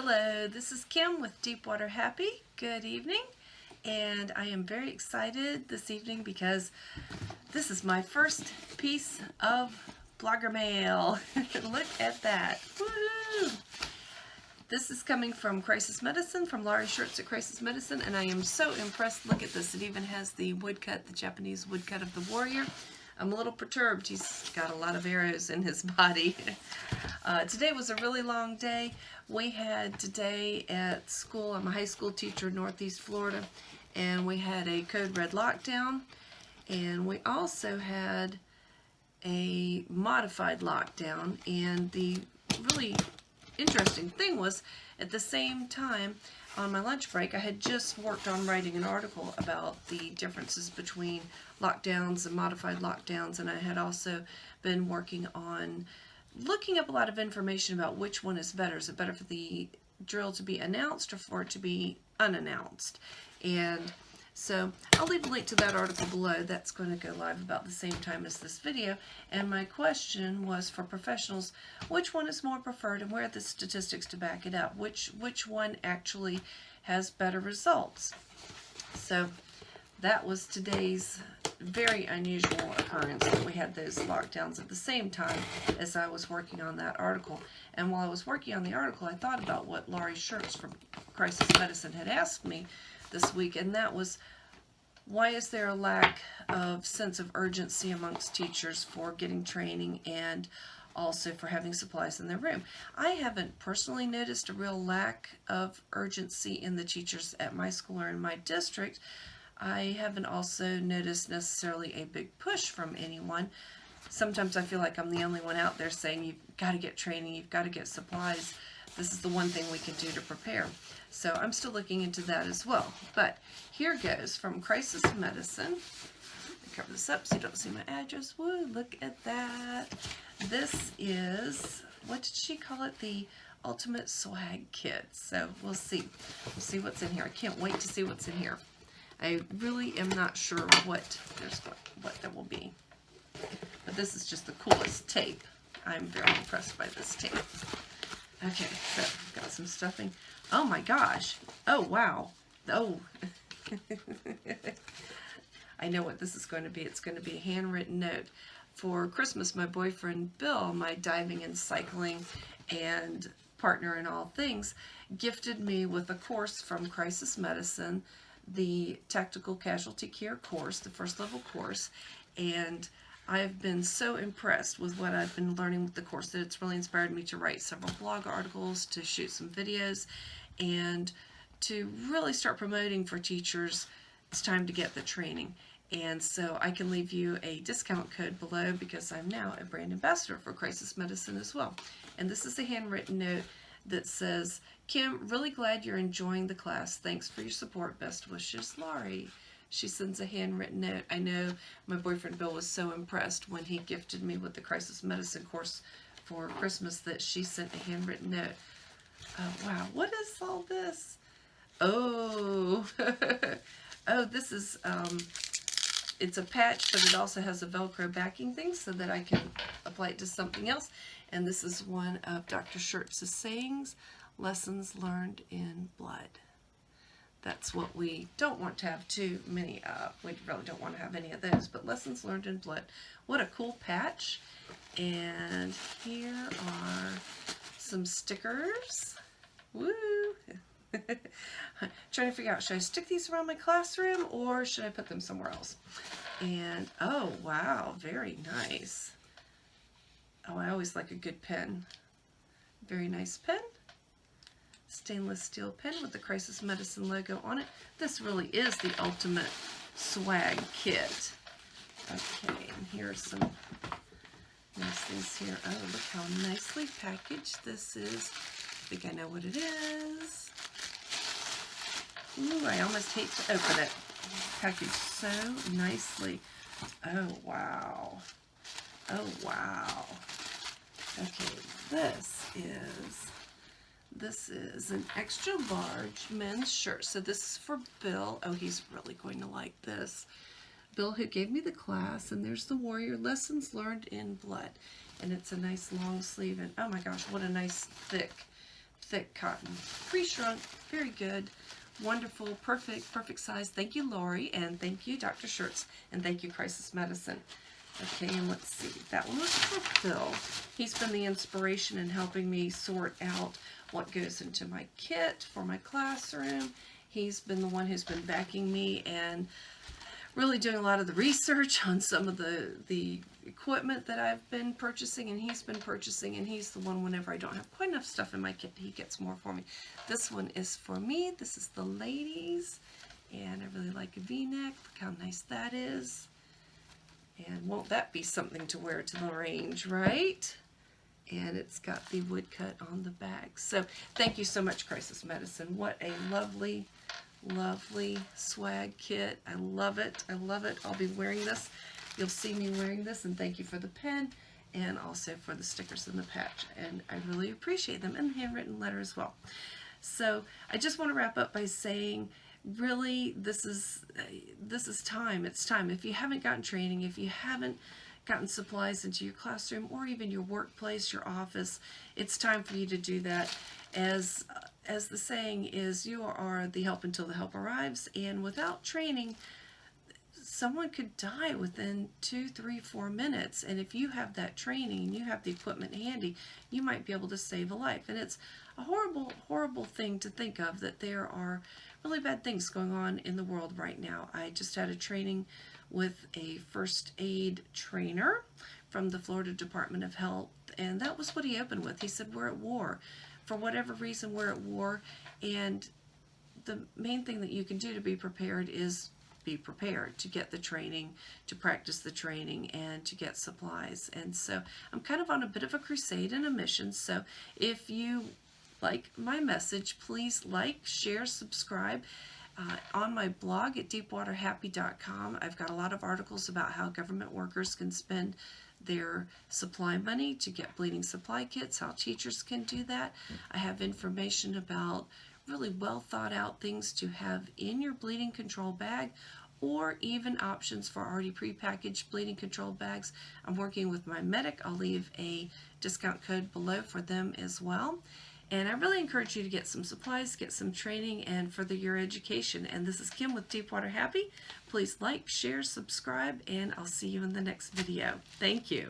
Hello, this is Kim with Deepwater Happy. Good evening, and I am very excited this evening because this is my first piece of blogger mail. Look at that. Woohoo! This is coming from Crisis Medicine, from Laurie Schurtz at Crisis Medicine, and I am so impressed. Look at this. It even has the woodcut, the Japanese woodcut of the warrior. I'm a little perturbed. He's got a lot of arrows in his body. Today was a really long day. We had today at school, I'm a high school teacher in Northeast Florida, and we had a code red lockdown, and we also had a modified lockdown. And the really interesting thing was, at the same time, on my lunch break, I had just worked on writing an article about the differences between lockdowns and modified lockdowns, and I had also been working on looking up a lot of information about which one is better. Is it better for the drill to be announced or for it to be unannounced? And so I'll leave a link to that article below. That's going to go live about the same time as this video. And my question was, for professionals, which one is more preferred, and where are the statistics to back it up? Which one actually has better results? So that was today's very unusual occurrence, that we had those lockdowns at the same time as I was working on that article. And while I was working on the article, I thought about what Laurie Schurtz from Crisis Medicine had asked me this week, and that was, why is there a lack of sense of urgency amongst teachers for getting training and also for having supplies in their room? I haven't personally noticed a real lack of urgency in the teachers at my school or in my district. I haven't also noticed necessarily a big push from anyone. Sometimes I feel like I'm the only one out there saying, you've got to get training, you've got to get supplies. This is the one thing we can do to prepare. So I'm still looking into that as well. But here goes from Crisis Medicine. Cover this up so you don't see my address. Woo, look at that. This is, what did she call it? The Ultimate Swag Kit. So we'll see. We'll see what's in here. I can't wait to see what's in here. I really am not sure what there will be. But this is just the coolest tape. I'm very impressed by this tape. Okay, so got some stuffing. Oh my gosh. Oh, wow. Oh. I know what this is going to be. It's going to be a handwritten note. For Christmas, my boyfriend Bill, my diving and cycling and partner in all things, gifted me with a course from Crisis Medicine, the Tactical Casualty Care course, the first level course, and I've been so impressed with what I've been learning with the course that it's really inspired me to write several blog articles, to shoot some videos, and to really start promoting for teachers. It's time to get the training. And so I can leave you a discount code below because I'm now a brand ambassador for Crisis Medicine as well. And this is a handwritten note that says, Kim, really glad you're enjoying the class. Thanks for your support. Best wishes, Laurie. She sends a handwritten note. I know my boyfriend Bill was so impressed when he gifted me with the Crisis Medicine course for Christmas that she sent a handwritten note. Wow, what is all this? Oh, oh, this is, it's a patch, but it also has a Velcro backing thing so that I can apply it to something else. And this is one of Dr. Schurtz's sayings, lessons learned in blood. That's what we don't want to have too many of. We really don't want to have any of those, but lessons learned in blood. What a cool patch. And here are some stickers. Woo! Trying to figure out, should I stick these around my classroom or should I put them somewhere else? And, oh, wow, very nice. Oh, I always like a good pen. Very nice pen. Stainless steel pen with the Crisis Medicine logo on it. This really is the ultimate swag kit. Okay, and here's some nice things here. Oh, look how nicely packaged this is. I think I know what it is. Ooh, I almost hate to open it. Packaged so nicely. Oh, wow. Oh, wow. Okay, this is an extra large men's shirt. So this is for Bill. Oh, he's really going to like this. Bill, who gave me the class, and there's the warrior, lessons learned in blood. And it's a nice long sleeve, and oh my gosh, what a nice thick thick cotton. Pre-shrunk, very good, wonderful, perfect size. Thank you, Lori, and thank you, Dr. Schertz, and thank you, Crisis Medicine. Okay, and let's see. That one was for Phil. He's been the inspiration in helping me sort out what goes into my kit for my classroom. He's been the one who's been backing me and really doing a lot of the research on some of the equipment that I've been purchasing and he's been purchasing, and he's the one whenever I don't have quite enough stuff in my kit, he gets more for me. This one is for me. This is the ladies, and I really like a V-neck. Look how nice that is. And won't that be something to wear to the range, right? And it's got the woodcut on the back. So thank you so much, Crisis Medicine. What a lovely, lovely swag kit. I love it. I love it. I'll be wearing this. You'll see me wearing this, and thank you for the pen and also for the stickers and the patch. And I really appreciate them, and the handwritten letter as well. So I just want to wrap up by saying, really, this is time. It's time. If you haven't gotten training, if you haven't gotten supplies into your classroom or even your workplace, your office, it's time for you to do that. As the saying is, you are the help until the help arrives, and without training, someone could die within 2, 3, 4 minutes. And if you have that training and you have the equipment handy, you might be able to save a life. And it's a horrible, horrible thing to think of, that there are really bad things going on in the world right now. I just had a training with a first aid trainer from the Florida Department of Health, and that was what he opened with. He said, we're at war. For whatever reason, we're at war, and the main thing that you can do to be prepared is be prepared, to get the training, to practice the training, and to get supplies. And so I'm kind of on a bit of a crusade and a mission. So if you like my message, please like, share, subscribe. On my blog at deepwaterhappy.com, I've got a lot of articles about how government workers can spend their supply money to get bleeding supply kits, how teachers can do that. I have information about really well thought out things to have in your bleeding control bag, or even options for already prepackaged bleeding control bags. I'm working with my medic. I'll leave a discount code below for them as well. And I really encourage you to get some supplies, get some training, and further your education. And this is Kim with Deepwater Happy. Please like, share, subscribe, and I'll see you in the next video. Thank you.